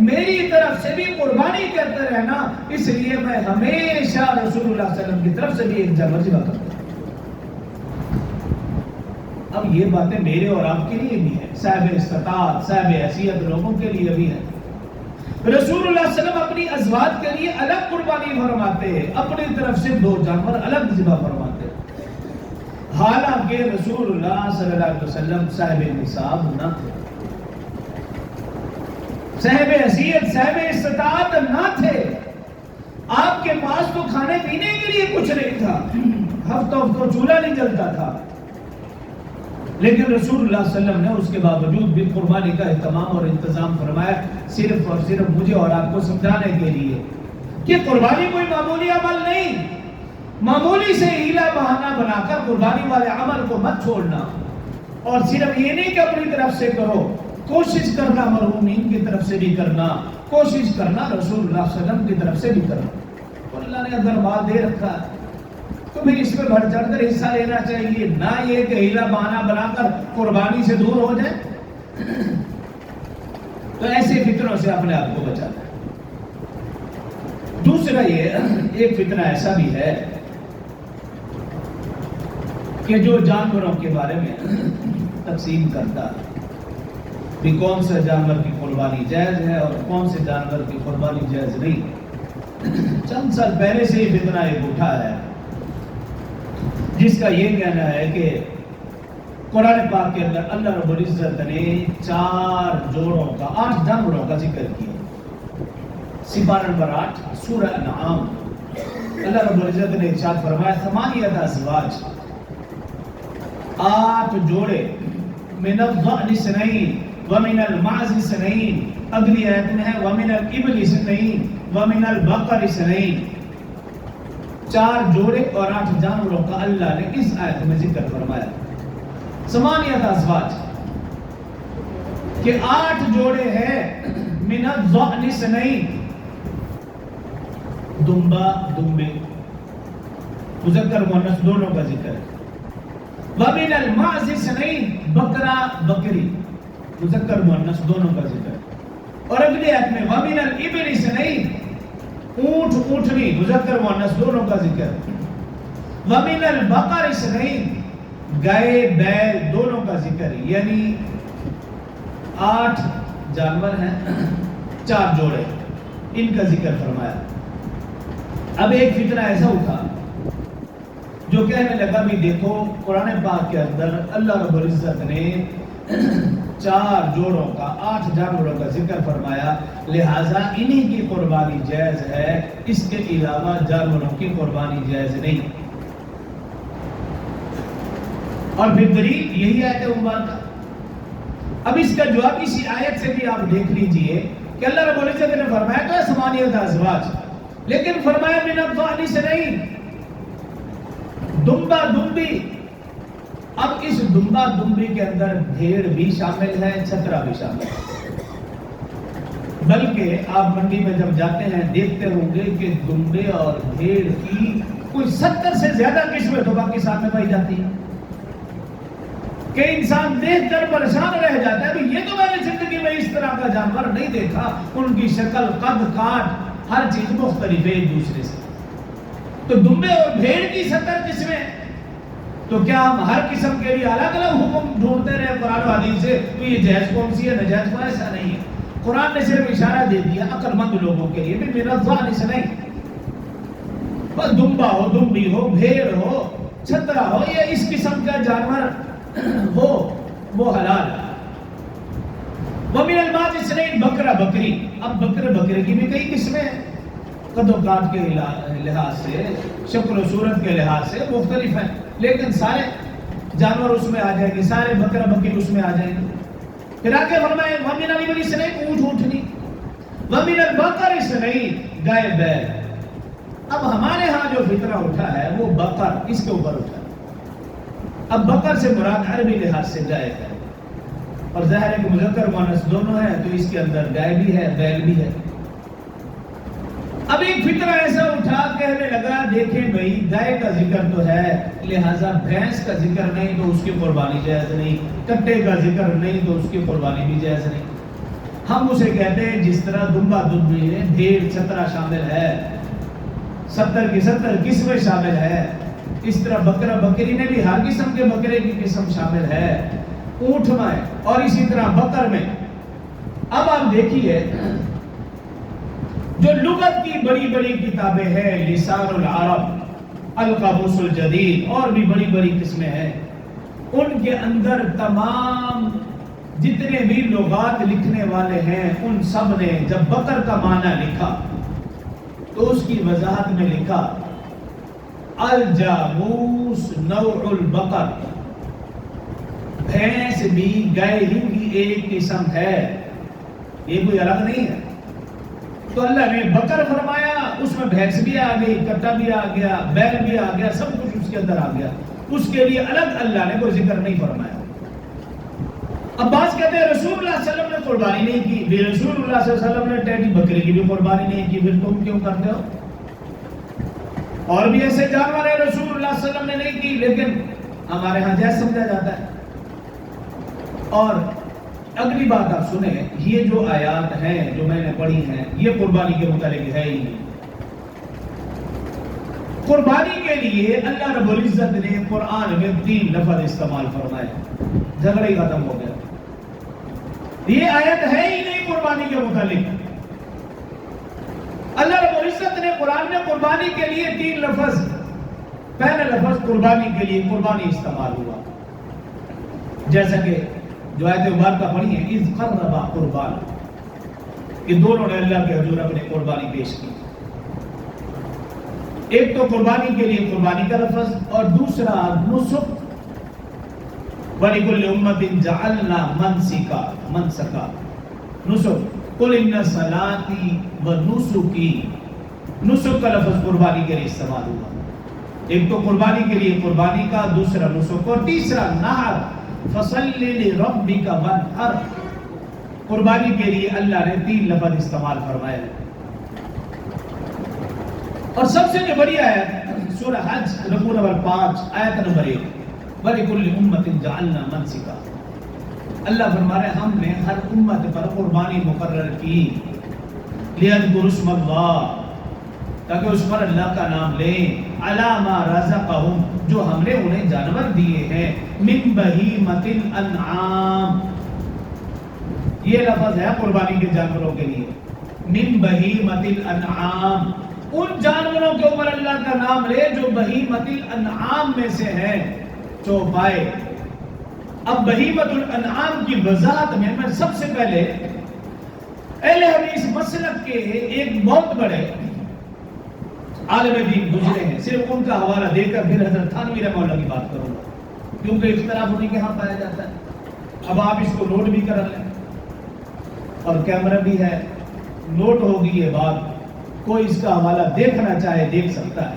میری طرف سے بھی قربانی کرتے رہنا. اس لیے میں ہمیشہ رسول اللہ صلی اللہ علیہ وسلم کی طرف سے بھی ایک جانور ذبح کرتا ہوں. اب یہ باتیں میرے اور آپ کے لیے بھی ہیں، صاحب استطاعت صاحب حیثیت لوگوں کے لیے بھی ہے۔ رسول اللہ صلی اللہ علیہ وسلم اپنی ازواج کے لیے الگ قربانی فرماتے ہیں، اپنی طرف سے 2 جانور الگ ذبح فرماتے ہیں، حالانکہ رسول اللہ صلی اللہ علیہ وسلم صاحب نصاب نہ تھے، صاحب حیثیت صاحب استطاعت نہ تھے، آپ کے پاس تو کھانے پینے کے لیے کچھ نہیں تھا، ہفتوں چولہا نہیں جلتا تھا، لیکن رسول اللہ صلی اللہ علیہ وسلم نے اس کے باوجود بھی قربانی کا اہتمام اور انتظام فرمایا، صرف اور صرف مجھے اور آپ کو سمجھانے کے لیے کہ قربانی کوئی معمولی عمل نہیں، معمولی سے ہیلا بہانہ بنا کر قربانی والے عمل کو مت چھوڑنا، اور صرف یہ نہیں کہ اپنی طرف سے کرو، کوشش کرنا مرحومین کی طرف سے بھی کرنا، کوشش کرنا رسول اللہ صلی اللہ علیہ وسلم کی طرف سے بھی کرنا، اور اللہ نے اگر مال دے رکھا تو پھر اس میں بڑھ چڑھ کر حصہ لینا چاہیے، نہ یہ کہ ہیلا بہانہ بنا کر قربانی سے دور ہو جائے۔ تو ایسے فتنوں سے اپنے آپ کو بچانا ہے۔ دوسرا یہ ایک فتنہ ایسا بھی ہے کہ جو جانوروں کے بارے میں تقسیم کرتا بھی کون سے جانور کی قربانی جائز ہے اور کون سے جانور کی قربانی جائز نہیں، چند سال پہلے سے یہ فتنہ ایک اٹھا ہے، جس کا یہ کہنا ہے کہ قرآن پاک کے اندر اللہ رب العزت نے 4 جوڑوں کا 8 جانوروں کا ذکر کیا۔ سپارہ نمبر 8 سورہ انعام، اللہ رب العزت نے ارشاد فرمایا 8 ازواج، 8 جوڑے، من الضأن 2 ومن المعز 2، اگلی آیت میں ہے ومن الابل 2 ومن البقر 2، 4 جوڑے اور 8 جانوروں کا اللہ نے اس آیت میں ذکر فرمایا۔ 8 ازواج کہ 8 جوڑے ہیں، من الضأن 2، دمبا دمبے، مذکر مؤنث دونوں کا ذکر ہے، ومن المعز 2، بکرا بکری، مذکر مؤنث دونوں کا ذکر ہے، اور اگلی آیت میں ومن الابل 2، اونٹ اونٹنی، مذکر مؤنث دونوں کا ذکر، ومن البقر 2، گائے بیل دونوں کا ذکر، یعنی 8 جانور ہیں، 4 جوڑے، ان کا ذکر فرمایا۔ اب ایک فتنہ ایسا اٹھا جو کہنے لگا بھی دیکھو قرآن پاک کے اندر اللہ رب العزت نے 4 جوڑوں کا 8 جانوروں کا ذکر فرمایا، لہٰذا انہی کی قربانی جائز ہے، اس کے علاوہ جانوروں کی قربانی جائز نہیں۔ اور پھر دلیل یہی آیت مبارکہ۔ اب اس کا جواب اسی آیت سے بھی آپ دیکھ لیجئے کہ اللہ رب العزت نے فرمایا تو 8 ازواج، لیکن فرمایا من الضأن سے نہیں، دمبا دمبی۔ اب اس دمبا دمبی کے اندر بھیڑ بھی شامل ہے، چھترا بھی شامل ہے، بلکہ آپ منڈی میں جب جاتے ہیں دیکھتے ہوں گے کہ دمبے اور بھیڑ کی کوئی 70 سے زیادہ قسمیں تو پاکستان میں پائی جاتی ہیں کہ انسان دیکھ کر پریشان رہ جاتا ہے، یہ تو میں نے زندگی میں اس طرح کا جانور نہیں دیکھا، ان کی شکل قد کاٹ ہر چیز مختلف ہے ایک دوسرے سے۔ تو دمبے اور بھیڑ کی 70 قسمیں، تو کیا ہم ہر قسم کے لیے الگ الگ حکم ڈھونڈتے رہے قرآن و حدیث سے تو یہ جائز کون سی ہے ناجائز کون؟ ایسا نہیں ہے، قرآن نے صرف اشارہ دے دیا عقل مند لوگوں کے لیے بھی من الضأن سے نہیں، بس دمبا ہو، دمبی ہو، بھیڑ ہو، چھترا ہو، یا اس قسم کا جانور ہو وہ حلال ہے۔ وَمِنَ الْمَاعِزِ 2، بکرا بکری۔ اب بکرے بکرے کی بھی کئی قسمیں ہیں، قد و قامت کے لحاظ سے، شکل و صورت کے لحاظ سے مختلف ہیں، لیکن سارے جانور اس میں آ جائیں گے، سارے بکرا بکری اس میں آ جائیں گے۔ پھر آگے فرمائے وَمِنَ الْإِبِلِ 2، اونٹ اونٹنی، وَمِنَ الْبَقَرِ 2، گائے بیل۔ اب ہمارے ہاں جو فتنہ اٹھا ہے وہ بقر، اس کے اوپر اٹھا ہے۔ اب بقر سے مراد عربی لحاظ سے گائے ہے، اور ظاہر ہے کہ مذکر مؤنث دونوں ہیں تو اس کے اندر گائے بھی ہے بیل بھی ہے۔ اب ایک فتنہ ایسا اٹھا کہنے لگا دیکھیں بھائی گائے کا ذکر تو ہے، لہٰذا بھینس کا ذکر نہیں تو اس کی قربانی جائز نہیں، کٹے کا ذکر نہیں تو اس کی قربانی بھی جائز نہیں۔ ہم اسے کہتے ہیں جس طرح دمبا دمبی میں بھیڑ چھترا شامل ہے، 70 کی 70 قسمیں شامل ہے، اس طرح بکرا بکری میں بھی ہر قسم کے بکرے کی قسم شامل ہے، اونٹ میں اور اسی طرح بکر میں۔ اب آپ دیکھیے جو لغت کی بڑی بڑی کتابیں ہیں، لسان العرب، القاموس الجدید اور بھی بڑی بڑی قسمیں ہیں، ان کے اندر تمام جتنے بھی لغات لکھنے والے ہیں ان سب نے جب بکر کا معنی لکھا تو اس کی وضاحت میں لکھا الجاموس نوع البقر، بھینس بھی گائے ہی کی ایک قسم ہے، یہ کوئی الگ نہیں ہے۔ تو اللہ نے بکر فرمایا، اس میں بھینس بھی آ گئی، کٹا بھی آ گیا، بیل بھی آ گیا، سب کچھ اس کے اندر آ گیا، اس کے لیے الگ اللہ نے کوئی ذکر نہیں فرمایا۔ عباس کہتے ہیں رسول اللہ صلی اللہ علیہ وسلم نے قربانی نہیں کی، بھی رسول اللہ صلی اللہ علیہ وسلم نے ٹیڈی بکری کی بھی قربانی نہیں کی، پھر تم کیوں کرتے ہو؟ اور بھی ایسے جانور ہیں رسول اللہ صلی اللہ علیہ وسلم نے نہیں کی، لیکن ہمارے ہاں جائز سمجھا جاتا ہے۔ اور اگلی بات آپ سنیں، یہ جو آیات ہیں جو میں نے پڑھی ہیں یہ قربانی کے متعلق ہے ہی نہیں۔ قربانی کے لیے اللہ رب العزت نے قرآن میں 3 لفظ استعمال فرمائے، جھگڑا ہی ختم ہو گیا۔ یہ آیت ہے ہی نہیں قربانی کے متعلق۔ اللہ رب العزت نے قرآن میں قربانی کے لیے 3 لفظ، پہلا لفظ قربانی کے لیے قربانی استعمال ہوا، جیسا کہ جو آیت مبارکہ پڑھی ہے اذ قربا قربان، کہ دونوں نے اللہ کے حضور اپنے قربانی پیش کی۔ ایک تو قربانی کے لیے قربانی کا لفظ اور دوسرا نسک، وَلِكُلِّ أُمَّةٍ جَعَلْنَا مَنْسَكًا نسک، قُلْ إِنَّ صَلَاتِي وَنُسُكِي، نسک کا لفظ قربانی کے لیے استعمال ہوا۔ ایک تو قربانی کے لیے قربانی کا، دوسرا نسک، اور تیسرا نحر، فَصَلِّ لِرَبِّكَ وَانْحَرْ، قربانی کے لیے اللہ نے 3 لفظ استعمال فرمائے۔ اور سب سے جو بڑی آیت سورہ حج رکوع نمبر 5 آیت نمبر 1، وَلِكُلِّ أُمَّةٍ جَعَلْنَا مَنْسِكًا، اللہ فرما رہے ہم نے ہر امت پر قربانی مقرر کی، لِيَذْكُرُوا اسْمَ اللَّهِ، تاکہ اس پر اللہ کا نام لیں، عَلَىٰ مَا رَزَقَهُمْ، جو ہم نے انہیں جانور دیے ہیں، مِن بَهِیمَةِ الْأَنْعَامِ، یہ لفظ ہے قربانی کے جانوروں کے لیے، مِن بَهِیمَةِ الْأَنْعَامِ، ان جانوروں کے اوپر اللہ کا نام لے جو بہیمت الانعام میں سے ہیں، چوپائے۔ اب بہیمت الانعام کی وضاحت میں سب سے پہلے اہل حدیث مسلک کے ایک بہت بڑے عالم دین گزرے ہیں، صرف ان کا حوالہ دے کر پھر حضرت تھانوی رحمہ اللہ کی بات کروں گا، کیونکہ اختلاف انہیں کے ہاں پایا جاتا ہے۔ اب آپ اس کو نوٹ بھی کر لیں، اور کیمرہ بھی ہے، نوٹ ہوگی یہ بات، کوئی اس کا حوالہ دیکھنا چاہے دیکھ سکتا ہے۔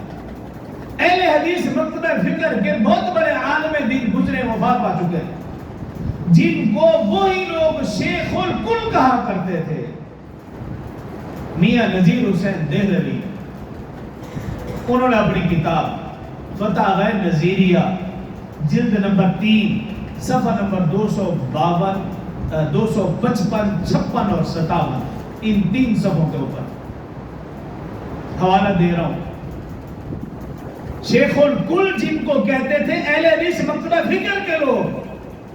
اہل حدیث مکتبہ فکر کے بہت بڑے عالم دین گزرے، وفات پا چکے ہیں، جن کو وہی لوگ شیخ الکل کہا کرتے تھے، میاں نذیر حسین دہلوی، انہوں نے اپنی کتاب فتاوی نذیریہ جلد نمبر 3 صفحہ نمبر 252، 255، 56 اور 57، ان 3 صفحوں کے اوپر حوالہ دے رہا ہوں۔ شیخ الکل جن کو کہتے تھے اہل حدیث مکتبہ فکر کے لوگ،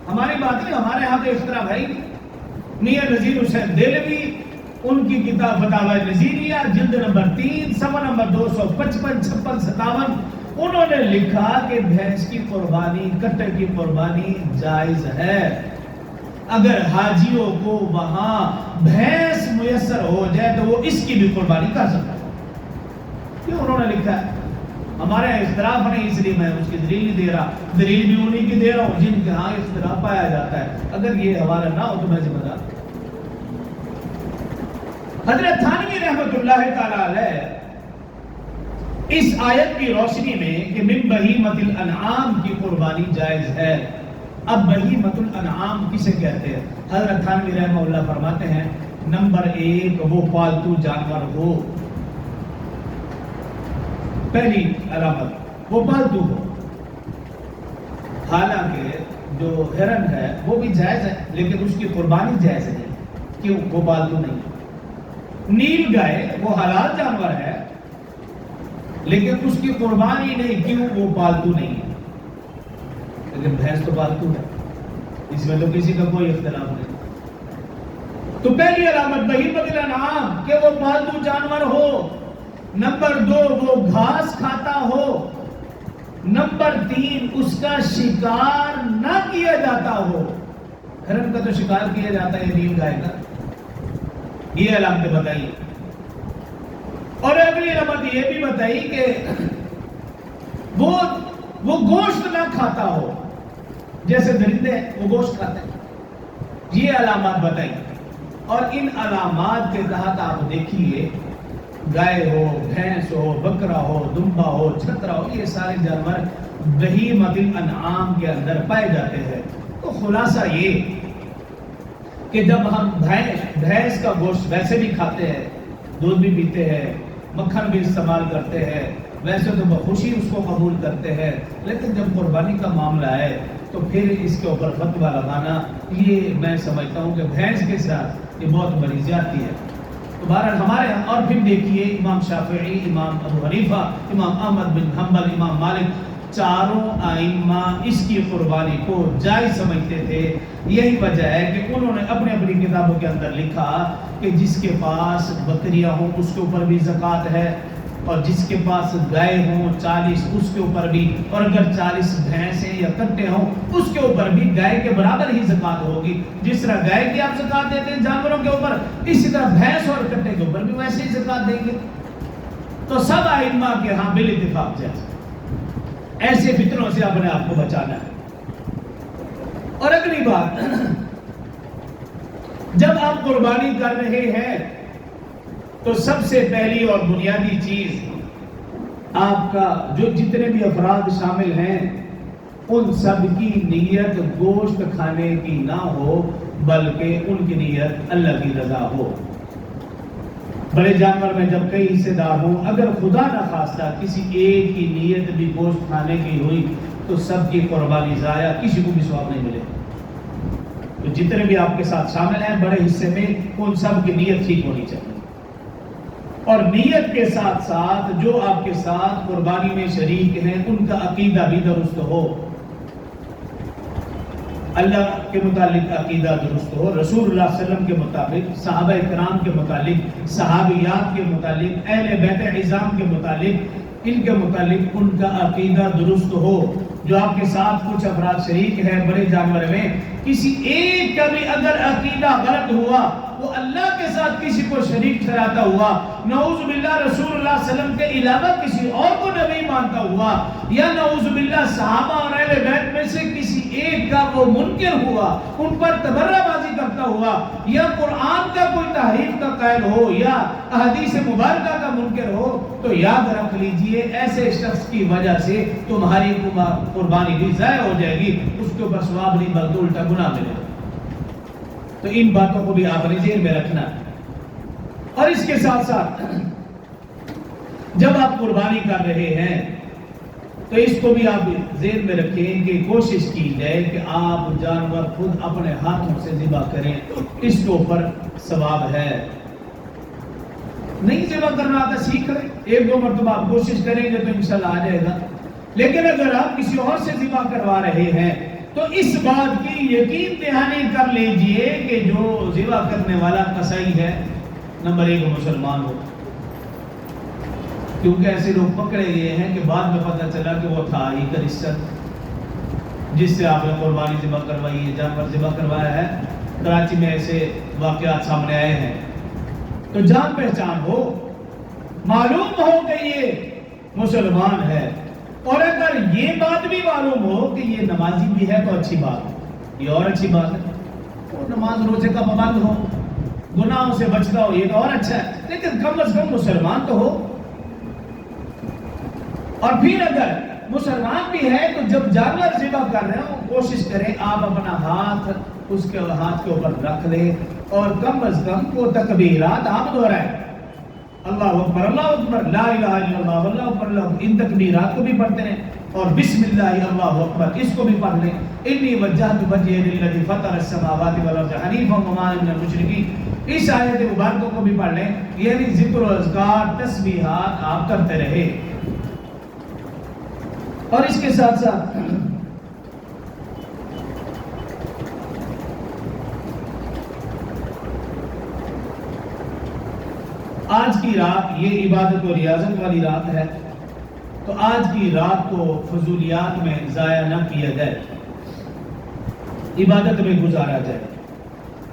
ہماری بات نہیں، ہمارے ہاں تو اختلاف ہے ہی نہیں، میاں نذیر حسین دہلوی، ان کی کتاب فتاوی نذیریہ جلد نمبر 3 صفحہ نمبر 255، 56، 57، انہوں نے لکھا کہ بھینس کی قربانی، کٹے کی قربانی جائز ہے، اگر حاجیوں کو وہاں بھینس میسر ہو جائے تو وہ اس کی بھی قربانی کر سکتا ہے۔ کیوں انہوں نے لکھا ہے؟ ہمارے اختلاف نہیں، اس لیے میں اس کی دلیل نہیں دے رہا، دلیل بھی انہی کی دے رہا ہوں جن کے ہاں اختلاف پایا جاتا ہے، اگر یہ حوالہ نہ ہو تو میں ذمہ دار۔ حضرت تھانوی رحمۃ اللہ تعالی علیہ اس آیت کی روشنی میں کہ من بہیمت الانعام کی قربانی جائز ہے۔ اب بہیمت الانعام کسے کہتے ہیں؟ حضرت تھانوی رحمہ اللہ فرماتے ہیں، نمبر 1 وہ پالتو جانور ہو، پہلی علامت وہ پالتو ہو، حالانکہ جو ہرن ہے وہ بھی جائز ہے لیکن اس کی قربانی جائز ہے، کیوں؟ وہ پالتو نہیں۔ نیل گائے وہ حلال جانور ہے، لیکن اس کی قربانی نہیں، کیوں؟ وہ پالتو نہیں ہے۔ لیکن بھینس تو پالتو ہے، اس میں تو کسی کا کوئی اختلاف نہیں۔ تو پہلی علامت بہیمۃ الانعام کہ وہ پالتو جانور ہو، نمبر 2 وہ گھاس کھاتا ہو، نمبر 3 اس کا شکار نہ کیا جاتا ہو۔ ہرن کا تو شکار کیا جاتا ہے، نیل گائے کا، یہ علامتیں بتائیے۔ اور اگلی علامت یہ بھی بتائی کہ وہ گوشت نہ کھاتا ہو، جیسے درندے وہ گوشت کھاتے ہیں، یہ علامات بتائی۔ اور ان علامات کے تحت آپ دیکھیے، گائے ہو، بھینس ہو، بکرا ہو، دمبا ہو، چھترا ہو، یہ سارے جانور بہیمۃ الانعام کے اندر پائے جاتے ہیں۔ تو خلاصہ یہ کہ جب ہم بھینس کا گوشت ویسے بھی کھاتے ہیں، دودھ بھی پیتے ہیں، مکھن بھی استعمال کرتے ہیں، ویسے تو بخوشی اس کو قبول کرتے ہیں، لیکن جب قربانی کا معاملہ ہے تو پھر اس کے اوپر فتویٰ لگانا، یہ میں سمجھتا ہوں کہ بھینس کے ساتھ یہ بہت بڑی زیادتی ہے۔ تو بہرحال ہمارے ہاں، اور پھر دیکھیے امام شافعی، امام ابو حنیفہ، امام احمد بن حنبل، امام مالک، چاروں ائمہ اس کی قربانی کو جائز سمجھتے تھے۔ یہی وجہ ہے کہ انہوں نے اپنی اپنی کتابوں کے اندر لکھا کہ جس کے پاس بکریاں ہوں اس کے اوپر بھی زکوٰۃ ہے، اور جس کے پاس گائے ہوں 40 اس کے اوپر بھی، اور اگر 40 بھینسیں یا کٹے ہوں اس کے اوپر بھی گائے کے برابر ہی زکوٰۃ ہوگی۔ جس طرح گائے کی آپ زکوٰۃ دیتے ہیں جانوروں کے اوپر، اسی طرح بھینس اور کٹے کے اوپر بھی ویسے ہی زکوٰۃ دیں گے۔ تو سب ائمہ کے ہاں بالاتفاق جائز، ایسے فتنوں سے اپنے آپ کو بچانا ہے۔ اور اگلی بات، جب آپ قربانی کر رہے ہیں تو سب سے پہلی اور بنیادی چیز آپ کا جو جتنے بھی افراد شامل ہیں ان سب کی نیت گوشت کھانے کی نہ ہو، بلکہ ان کی نیت اللہ کی رضا ہو۔ بڑے جانور میں جب کئی حصے دار ہوں، اگر خدا نہ خواستہ کسی ایک کی نیت بھی گوشت کھانے کی ہوئی تو سب کی قربانی ضائع، کسی کو بھی ثواب نہیں ملے۔ تو جتنے بھی آپ کے ساتھ شامل ہیں بڑے حصے میں، ان سب کی نیت ٹھیک ہونی چاہیے، اور نیت کے ساتھ ساتھ جو آپ کے ساتھ قربانی میں شریک ہیں ان کا عقیدہ بھی درست ہو، اللہ کے متعلق عقیدہ درست ہو، رسول اللہ صلی اللہ علیہ وسلم کے مطابق، صحابہ کرام کے متعلق، صحابیات کے متعلق، اہل بیت عظام کے متعلق، ان کے متعلق ان کا عقیدہ درست ہو۔ جو آپ کے ساتھ کچھ افراد شریک ہیں بڑے جانور میں، کسی ایک کا بھی اگر عقیدہ غلط ہوا، وہ اللہ کے ساتھ کسی کو شریک ٹھہراتا ہوا، نعوذ باللہ رسول اللہ صلی اللہ علیہ وسلم کے علاوہ کسی اور کو نبی مانتا ہوا، یا نعوذ باللہ صحابہ اور اہل بیت میں سے کسی ایک کا وہ منکر ہوا، ان پر تبرہ بازی کرتا ہوا، یا قرآن کا کوئی تحریف کا قائل ہو، یا احادیث مبارکہ کا منکر ہو، تو یاد رکھ لیجئے ایسے شخص کی وجہ سے تمہاری قربانی بھی ضائع ہو جائے گی، اس کے اوپر ثواب نہیں بلکہ الٹا گناہ ملے گا۔ تو ان باتوں کو بھی آپ نے ذہن میں رکھنا ہے۔ اور اس کے ساتھ ساتھ جب آپ قربانی کر رہے ہیں تو اس کو بھی آپ ذہن میں رکھیں کہ کوشش کی جائے کہ آپ جانور خود اپنے ہاتھوں سے ذبح کریں، اس کے اوپر ثواب ہے۔ نہیں ذبح کرنا آتا سیکھ لیں، 1-2 مرتبہ آپ کوشش کریں گے تو انشاءاللہ آ جائے گا۔ لیکن اگر آپ کسی اور سے ذبح کروا رہے ہیں تو اس بات کی یقین دہانی کر لیجئے کہ جو ذبح کرنے والا قصائی ہے، نمبر 1 مسلمان ہو، کیونکہ ایسے لوگ پکڑے گئے ہیں کہ بعد میں پتہ چلا کہ وہ تھا ہی کرسچن جس سے آپ نے قربانی ذبح کروائی ہے، جانور ذبح کروایا ہے۔ کراچی میں ایسے واقعات سامنے آئے ہیں۔ تو جان پہچان ہو، معلوم ہو کہ یہ مسلمان ہے، اور اگر یہ بات بھی معلوم ہو کہ یہ نمازی بھی ہے تو اچھی بات ہے، یہ اور اچھی بات ہے۔ وہ نماز روزے کا پابند ہو، گناہوں سے بچتا ہو، یہ تو اور اچھا ہے، لیکن کم از کم مسلمان تو ہو۔ اور پھر اگر مسلمان بھی ہے تو جب جانور ذبح کر رہے ہو کوشش کریں آپ اپنا ہاتھ اس کے ہاتھ کے اوپر رکھ لیں، اور کم از کم وہ تکبیرات آپ دہرائیں، اللہ اکبر، اللہ اکبر، لا الہ الا اللہ، واللہ اکبر، اللہ، ان تکبیرات کو بھی پڑھتے ہیں، اور بسم اللہ اللہ اکبر اس کو بھی پڑھ لیں۔ انی وجہت وجہی للذی فطر السماوات والارض حنیفا وما انا من المشرکین، اس آیت مبارکہ کو بھی پڑھ لیں، یعنی ذکر و اذکار تسبیحات آپ کرتے رہے۔ اور اس کے ساتھ ساتھ آج کی رات یہ عبادت و ریاضت والی رات ہے، تو آج کی رات کو فضولیات میں ضائع نہ کیا جائے، عبادت میں گزارا جائے۔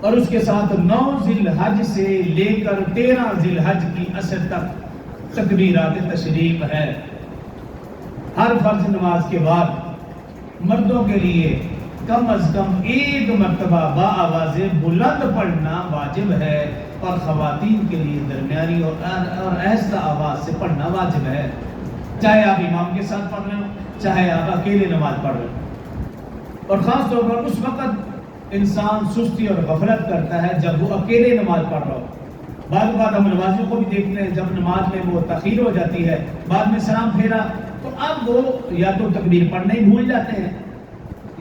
اور اس کے ساتھ 9 ذی الحج سے لے کر 13 ذی الحج کی عصر تک تکبیرات تشریق ہے۔ ہر فرض نماز کے بعد مردوں کے لیے کم از کم 1 مرتبہ با آواز بلند پڑھنا واجب ہے، اور خواتین کے لیے درمیانی اور آہستہ آواز سے پڑھنا واجب ہے، چاہے آپ امام کے ساتھ پڑھ رہے ہو، چاہے آپ اکیلے نماز پڑھ رہے ہو۔ اور خاص طور پر اس وقت انسان سستی اور غفلت کرتا ہے جب وہ اکیلے نماز پڑھ رہا ہو۔ بعض اوقات ہم نمازیوں کو بھی دیکھتے ہیں، جب نماز میں وہ تاخیر ہو جاتی ہے، بعد میں سلام پھیرا، تو اب وہ یا تو تکبیر پڑھنا ہی بھول جاتے ہیں،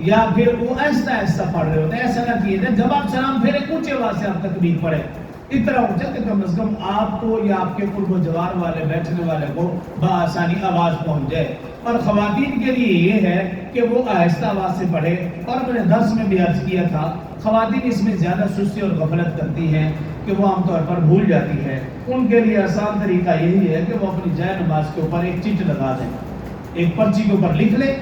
یا پھر وہ ایسا ایسا پڑھ رہے ہوتے ہیں۔ ایسا نہ کیے جائے، جب آپ سلام پھیرے اونچی آواز سے آپ تکبیر پڑھیں، اتنا اونچا کہ کم از کم آپ کو یا آپ کے قرب و جوار والے بیٹھنے والے کو بآسانی آواز پہنچ جائے۔ اور خواتین کے لیے یہ ہے کہ وہ آہستہ آواز سے پڑھے، اور میں نے درس میں بھی عرض کیا تھا، خواتین اس میں زیادہ سستی اور غفلت کرتی ہیں کہ وہ عام طور پر بھول جاتی ہے۔ ان کے لیے آسان طریقہ یہی ہے کہ وہ اپنی جائے نماز کے اوپر ایک چٹ لگا دیں، ایک پرچی کے اوپر لکھ لیں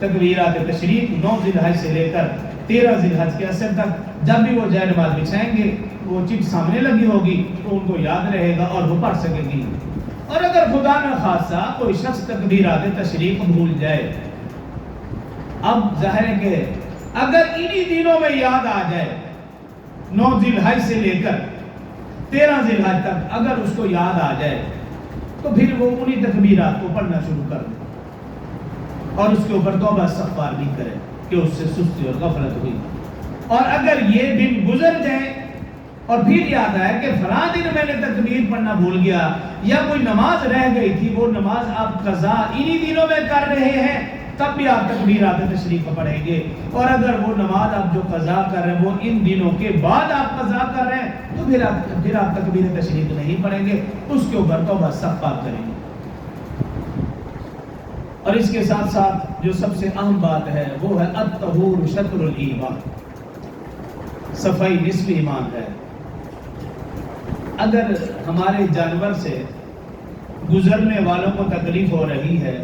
تکبیرات تشریق 9 ذی الحج سے لے کر 13 ذی الحج کے عصر تک۔ جب بھی وہ جائے نماز بچھائیں گے، وہ چٹ سامنے لگی ہوگی تو ان کو یاد رہے گا اور وہ پڑھ سکے گی۔ اور اگر خدا نہ خاصہ کوئی شخص تکبیرات تشریق بھول جائے، اب ظاہر ہے کہ اگر انہی دنوں میں یاد آ جائے، 9 ذی الحج سے لے کر 13 ذی الحج تک اگر اس کو یاد آ جائے، تو پھر وہ انہی تکبیرات کو پڑھنا شروع کر دے، اور اس کے اوپر توبہ استغفار بھی کرے کہ اس سے سستی اور غفلت ہوئی۔ اور اگر یہ دن گزر جائے اور پھر یاد آئے کہ فلاں دن میں نے تکبیر پڑھنا بھول گیا، یا کوئی نماز رہ گئی تھی، وہ نماز آپ قضا انہی دنوں میں کر رہے ہیں، تب بھی آپ تکبیرات تشریق پڑھیں گے۔ اور اگر وہ نماز آپ جو قضا کر رہے ہیں وہ ان دنوں کے بعد آپ قضا کر رہے ہیں، تو پھر آپ تکبیر تشریق نہیں پڑھیں گے، اس کے اوپر توبہ استغفار کریں گے۔ اور اس کے ساتھ ساتھ جو سب سے اہم بات ہے وہ ہے الطہور شطر الایمان، صفائی نصف ایمان ہے۔ اگر ہمارے جانور سے گزرنے والوں کو تکلیف ہو رہی ہے،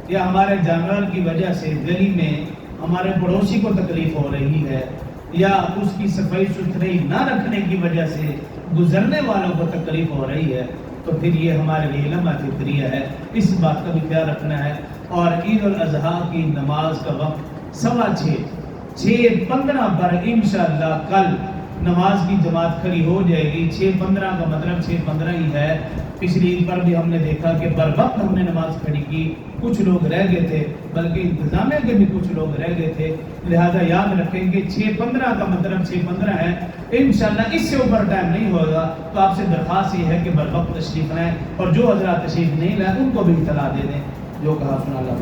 یا ہمارے جانور کی وجہ سے گلی میں ہمارے پڑوسی کو تکلیف ہو رہی ہے، یا اس کی صفائی ستھرائی نہ رکھنے کی وجہ سے گزرنے والوں کو تکلیف ہو رہی ہے، تو پھر یہ ہمارے لیے لمحہ فکریہ ہے، اس بات کا بھی خیال رکھنا ہے۔ اور عید الاضحیٰ کی نماز کا وقت 6:15 پر انشاءاللہ کل نماز کی جماعت کھڑی ہو جائے گی۔ 6:15 کا مطلب 6:15 ہی ہے۔ پچھلی عید پر بھی ہم نے دیکھا کہ بر وقت ہم نے نماز کھڑی کی، کچھ لوگ رہ گئے تھے، بلکہ انتظامیہ کے بھی کچھ لوگ رہ گئے تھے، لہذا یاد رکھیں کہ 6:15 کا مطلب 6:15 ہے۔ انشاءاللہ اس سے اوپر ٹائم نہیں ہوگا، تو آپ سے درخواست یہ ہے کہ بر وقت تشریف لائیں، اور جو حضرات تشریف نہیں لائیں ان کو بھی اطلاع دے دیں۔ جو کہا سنا اللہ